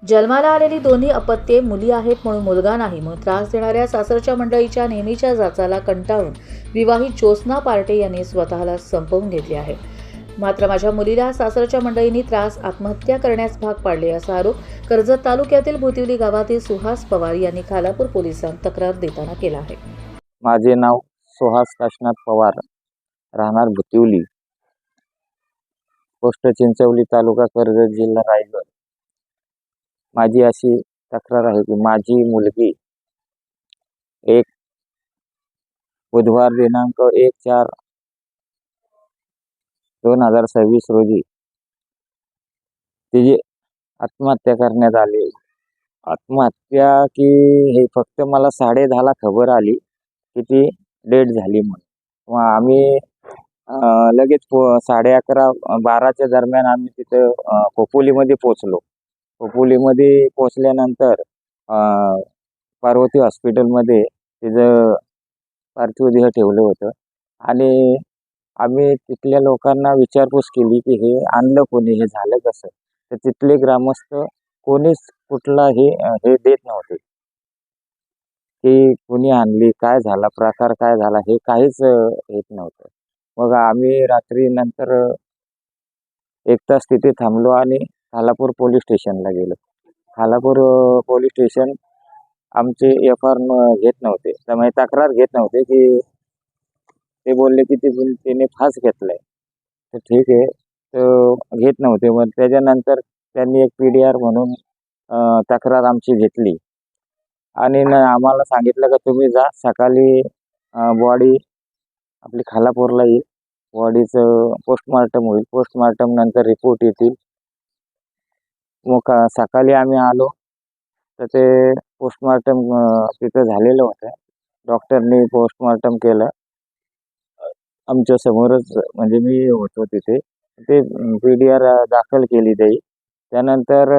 जन्माला आलेली दोन्ही अपत्ये मुली आहेत म्हणून मुलगा नाही म्हणून त्रास देणाऱ्या सासरच्या मंडळीच्या नेहमीच्या जाचाला कंटाळून विवाहित ज्योत्स्ना पार्टे यांनी स्वतःला संपवून घेतले आहे. मात्र माझ्या मुलीला सासरच्या मंडळींनी त्रास आत्महत्या करण्यास भाग पाडले असा आरोप कर्जत तालुक्यातील भुतिवली गावातील सुहास पवार यांनी खालापूर पोलिसांत तक्रार देताना केला आहे. माझे नाव सुहास काशीनाथ पवार, राहणार भुतिवली, पोस्ट चिंचवली, तालुका कर्जत, जिल्हा रायगड. माझी अशी तक्रार आहे की माझी मुलगी एक बुधवार दिनांक 1/4/2026 रोजी तिची आत्महत्या करण्यात आली. आत्महत्या की हे फक्त मला 10:30ला खबर आली की ती डेड झाली म्हणून. मग आम्ही लगेच 11:30-12च्या दरम्यान आम्ही तिथं खोपोलीमध्ये पोचलो. खोपोलीमध्ये पोचल्यानंतर पार्वती हॉस्पिटलमध्ये तिचं पार्थिव देह ठेवलं होतं आणि आम्ही तिथल्या लोकांना विचारपूस केली की हे आणलं कोणी, हे झालं कसं. तर तिथले ग्रामस्थ कोणीच कुठलाही हे देत नव्हते की कोणी आणली, काय झाला, प्रकार काय झाला, हे काहीच येत नव्हतं. मग आम्ही रात्री नंतर 1 तास तिथे थांबलो आणि खालापूर पोलीस स्टेशनला गेलो. खालापूर पोलीस स्टेशन आमचे FR घेत नव्हते, त्यामुळे तक्रार घेत नव्हते की ते बोलले की तिने फास घेतलाय. तर ठीक आहे, तर घेत नव्हते. मग त्याच्यानंतर त्यांनी एक PDR म्हणून तक्रार आमची घेतली आणि आम्हाला सांगितलं का तुम्ही जा, सकाळी बॉडी आपली खालापूरला येईल, बॉडीचं पोस्टमार्टम होईल, पोस्टमार्टम नंतर रिपोर्ट येतील. मग सकाळी आम्ही आलो तर ते पोस्टमार्टम तिथं झालेलं होतं. डॉक्टरनी पोस्टमार्टम केलं आमच्या समोरच, म्हणजे मी होतो तिथे. ते PDR दाखल केली त्याही. त्यानंतर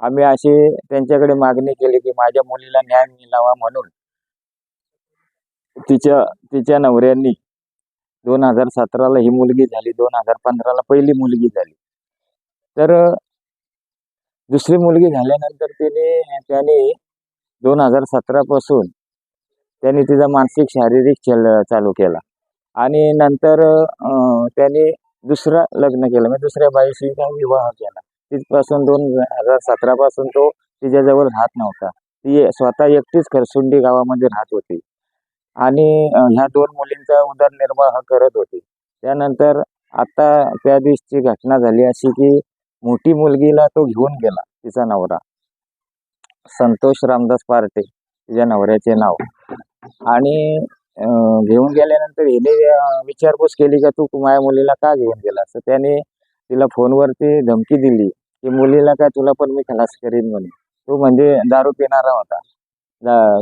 आम्ही अशी त्यांच्याकडे मागणी केली की माझ्या मुलीला न्याय मिळावा म्हणून. तिच्या नवऱ्यांनी 2017ला ही मुलगी झाली, 2015ला पहिली मुलगी झाली. तर दुसरी मुलगी झाल्यानंतर त्याने 2017 पासून त्यांनी तिचा मानसिक शारीरिक छळ चालू केला आणि नंतर त्याने दुसरं लग्न केलं, म्हणजे दुसऱ्या बाईशी विवाह केला. तिथपासून 2017 पासून तो तिच्याजवळ राहत नव्हता. ती स्वतः एकटीच खरसुंडी गावामध्ये राहत होती आणि ह्या 2 मुलींचा उदरनिर्वाह करत होती. त्यानंतर आता त्या दिवशी घटना झाली अशी की मोठी मुलगीला तो घेऊन गेला, तिचा नवरा संतोष रामदास पार्टे तिच्या नवऱ्याचे नाव. आणि घेऊन गेल्यानंतर हिने विचारपूस केली का तू माझ्या मुलीला का घेऊन गेला. तर त्याने तिला फोनवरती धमकी दिली की मुलीला काय तुला पण मी खलास करीन म्हणून. तो म्हणजे दारू पिणारा होता.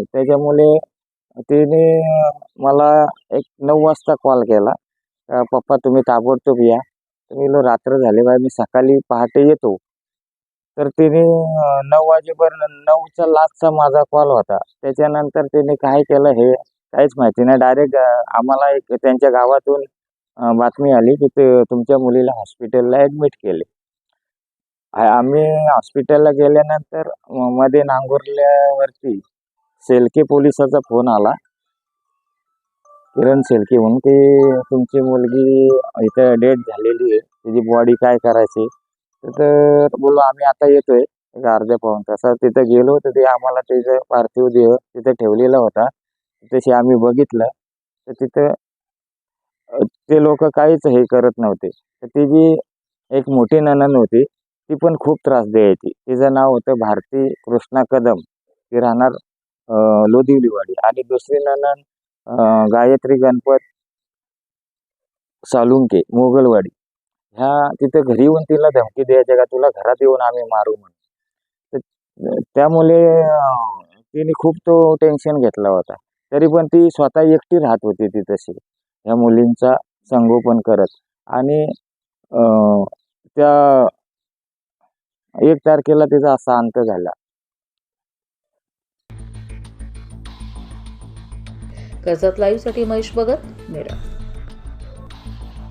त्याच्यामुळे तिने मला एक 9 वाजता कॉल केला, पप्पा तुम्ही ताबडतोब या. मी रात्र झाली बाय, मी सकाळी पहाटे येतो. तर तिने 9 वाजेपर्यंत, 9चा लास्टचा माझा कॉल होता. त्याच्यानंतर तिने काय केलं हे काहीच माहिती नाही. डायरेक्ट आम्हाला एक त्यांच्या गावातून बातमी आली की तुमच्या मुलीला हॉस्पिटलला ॲडमिट केले. आम्ही हॉस्पिटलला गेल्यानंतर मध्ये नांगुर्ल्यावरती सेलके पोलिसाचा फोन आला, किरण सेलके म्हणून, की तुमची मुलगी इथं डेथ झालेली आहे, तिची बॉडी काय करायची. तर बोललो आम्ही आता येतोय एक अर्ध्या पाऊण तासात. तिथं गेलो तर ते आम्हाला त्याचं पार्थिव देह तिथं ठेवलेला होता. तसे आम्ही बघितलं तर तिथं ते लोक काहीच हे करत नव्हते. तर तिची एक मोठी नणंद होती, ती पण खूप त्रास द्यायची. तिचं नाव होतं भारती कृष्णा कदम, ती राहणार लोधिवलीवाडी. आणि दुसरी नणंद गायत्री गणपत सालुंके मोगलवाडी. ह्या तिथं घरी येऊन तिला धमकी द्यायच्या का तुला घरात येऊन आम्ही मारू म्हणून. तर त्यामुळे तिने खूप तो टेन्शन घेतला होता. तरी पण ती स्वतः एकटी राहत होती ती तशी, ह्या मुलींचा संगोपन करत. आणि त्या 1 तारखेला तिचा असा अंत झाला. कर्जत लाईव्हसाठी महेश भगत, नेरळ.